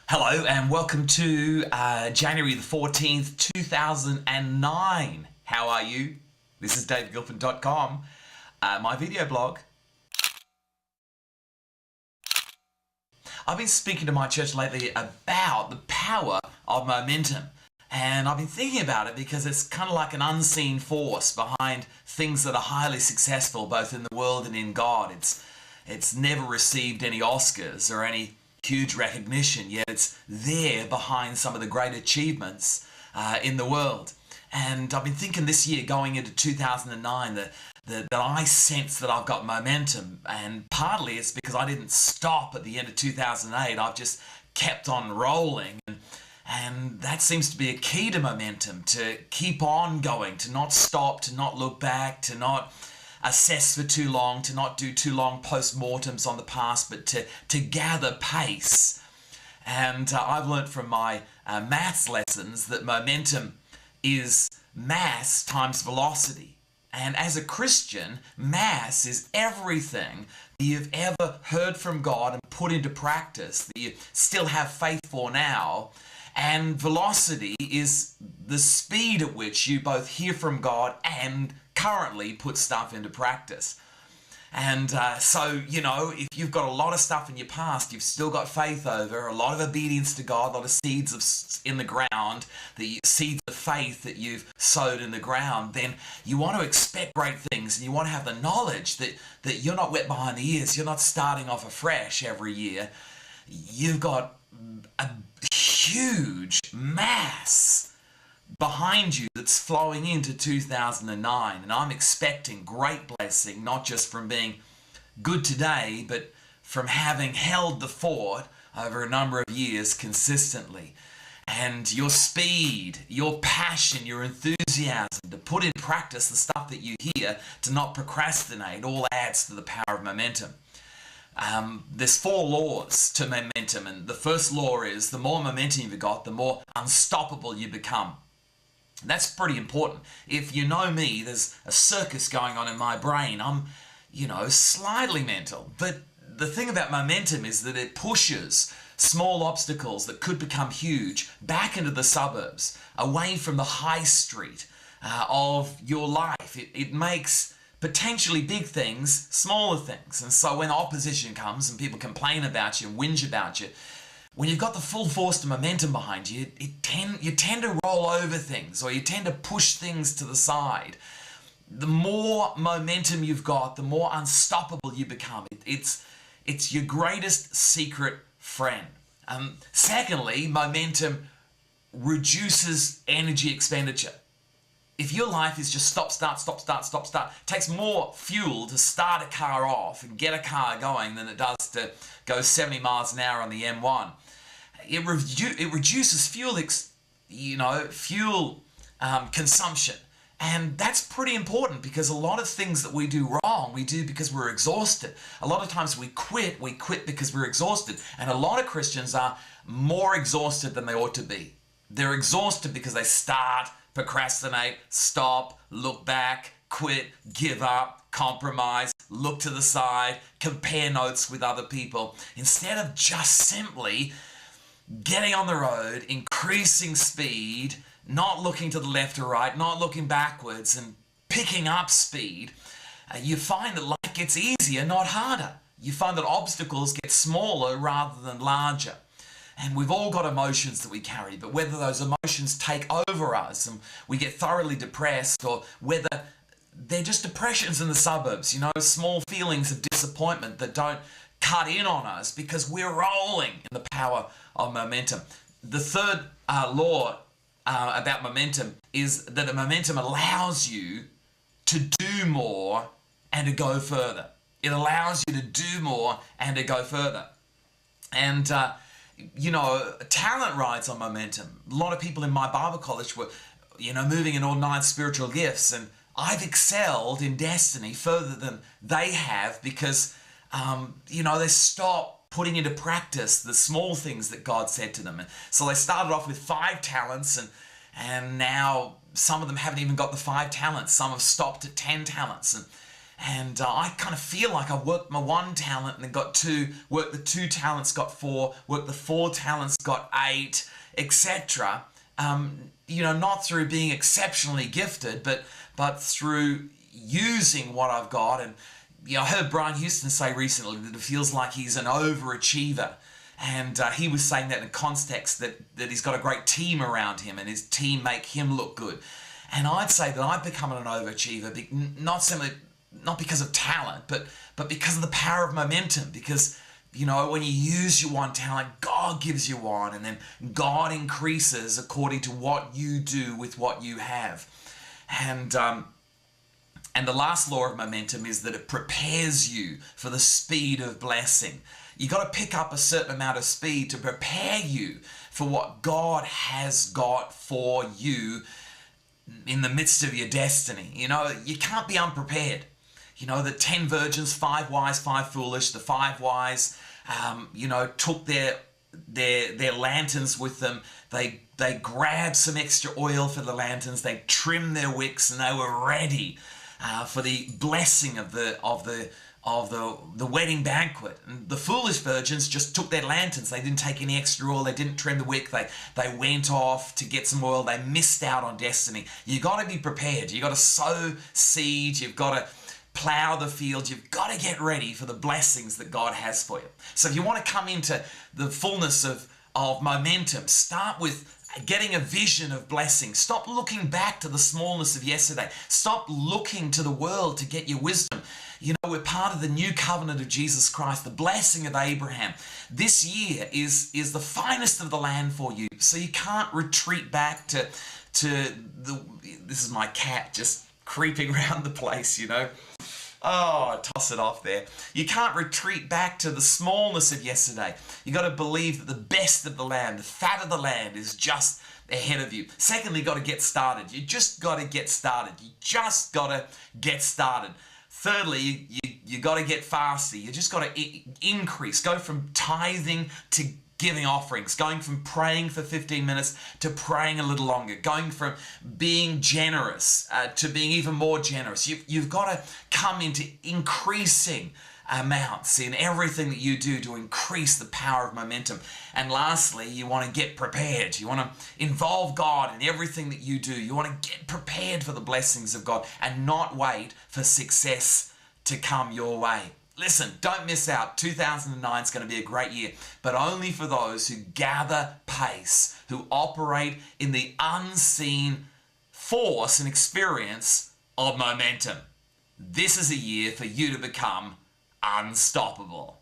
Hello and welcome to January the 14th, 2009. How are you? This is davegilpin.com, my video blog. I've been speaking to my church lately about the power of momentum. And I've been thinking about it because it's kind of like an unseen force behind things that are highly successful both in the world and in God. It's never received any Oscars or any huge recognition, yet it's there behind some of the great achievements in the world. And I've been thinking this year, going into 2009, that I sense that I've got momentum, and partly it's because I didn't stop at the end of 2008. I've just kept on rolling, and that seems to be a key to momentum, to keep on going, to not stop, to not look back, to not assess for too long, to not do too long post-mortems on the past, but to gather pace. And I've learnt from my maths lessons that momentum is mass times velocity. And as a Christian, mass is everything that you've ever heard from God and put into practice, that you still have faith for now. And velocity is the speed at which you both hear from God and currently put stuff into practice. And so, if you've got a lot of stuff in your past, you've still got faith over, a lot of obedience to God, a lot of seeds in the ground, the seeds of faith that you've sowed in the ground, then you want to expect great things, and you want to have the knowledge that you're not wet behind the ears, you're not starting off afresh every year. You've got a huge mass behind you that's flowing into 2009, and I'm expecting great blessing, not just from being good today, but from having held the fort over a number of years consistently. And your speed, your passion, your enthusiasm to put in practice the stuff that you hear, to not procrastinate, all adds to the power of momentum. There's 4 laws to momentum, and the first law is the more momentum you've got, the more unstoppable you become. That's pretty important. If you know me, there's a circus going on in my brain. I'm, slightly mental. But the thing about momentum is that it pushes small obstacles that could become huge back into the suburbs, away from the high street of your life. It makes potentially big things smaller things. And so when opposition comes and people complain about you and whinge about you, when you've got the full force of momentum behind you, you tend to roll over things, or you tend to push things to the side. The more momentum you've got, the more unstoppable you become. It's your greatest secret friend. Secondly, momentum reduces energy expenditure. If your life is just stop, start, stop, start, stop, start, it takes more fuel to start a car off and get a car going than it does to go 70 miles an hour on the M1. It reduces fuel consumption. And that's pretty important, because a lot of things that we do wrong, we do because we're exhausted. A lot of times we quit because we're exhausted. And a lot of Christians are more exhausted than they ought to be. They're exhausted because they start, procrastinate, stop, look back, quit, give up, compromise, look to the side, compare notes with other people, instead of just simply getting on the road, increasing speed, not looking to the left or right, not looking backwards, and picking up speed. You find that life gets easier, not harder. You find that obstacles get smaller rather than larger. And we've all got emotions that we carry, but whether those emotions take over us and we get thoroughly depressed, or whether they're just depressions in the suburbs, small feelings of disappointment that don't cut in on us because we're rolling in the power of momentum. The third law about momentum is that momentum allows you to do more and to go further. It allows you to do more and to go further. And talent rides on momentum. A lot of people in my Bible college were, moving in all 9 spiritual gifts, and I've excelled in destiny further than they have because, they stopped putting into practice the small things that God said to them. And so they started off with 5 talents, and now some of them haven't even got the 5 talents. Some have stopped at 10 talents. And I kind of feel like I worked my one talent and then got two, worked the two talents, got four, worked the four talents, got eight, etc. Not through being exceptionally gifted, but through using what I've got. And I heard Brian Houston say recently that it feels like he's an overachiever. And he was saying that in a context that he's got a great team around him and his team make him look good. And I'd say that I've become an overachiever, not because of talent, but because of the power of momentum. Because, when you use your one talent, God gives you one, and then God increases according to what you do with what you have. And the last law of momentum is that it prepares you for the speed of blessing. You got to pick up a certain amount of speed to prepare you for what God has got for you in the midst of your destiny. You can't be unprepared. The 10 virgins, 5 wise, 5 foolish. The 5 wise, took their lanterns with them. They grabbed some extra oil for the lanterns. They trimmed their wicks, and they were ready for the blessing of the wedding banquet. And the foolish virgins just took their lanterns. They didn't take any extra oil. They didn't trim the wick. They went off to get some oil. They missed out on destiny. You got to be prepared. You got to sow seed. You've got to plow the field. You've got to get ready for the blessings that God has for you. So if you want to come into the fullness of momentum, start with getting a vision of blessing. Stop looking back to the smallness of yesterday. Stop looking to the world to get your wisdom. We're part of the new covenant of Jesus Christ, the blessing of Abraham. This year is the finest of the land for you. So you can't retreat back to this is my cat just creeping around the place, Oh, toss it off there. You can't retreat back to the smallness of yesterday. You got to believe that the best of the land, the fat of the land is just ahead of you. Secondly, you got to get started. You just got to get started. You just got to get started. Thirdly, you got to get faster. You just got to increase. Go from tithing to giving offerings, going from praying for 15 minutes to praying a little longer, going from being generous to being even more generous. You've got to come into increasing amounts in everything that you do to increase the power of momentum. And lastly, you want to get prepared. You want to involve God in everything that you do. You want to get prepared for the blessings of God and not wait for success to come your way. Listen, don't miss out. 2009 is going to be a great year, but only for those who gather pace, who operate in the unseen force and experience of momentum. This is a year for you to become unstoppable.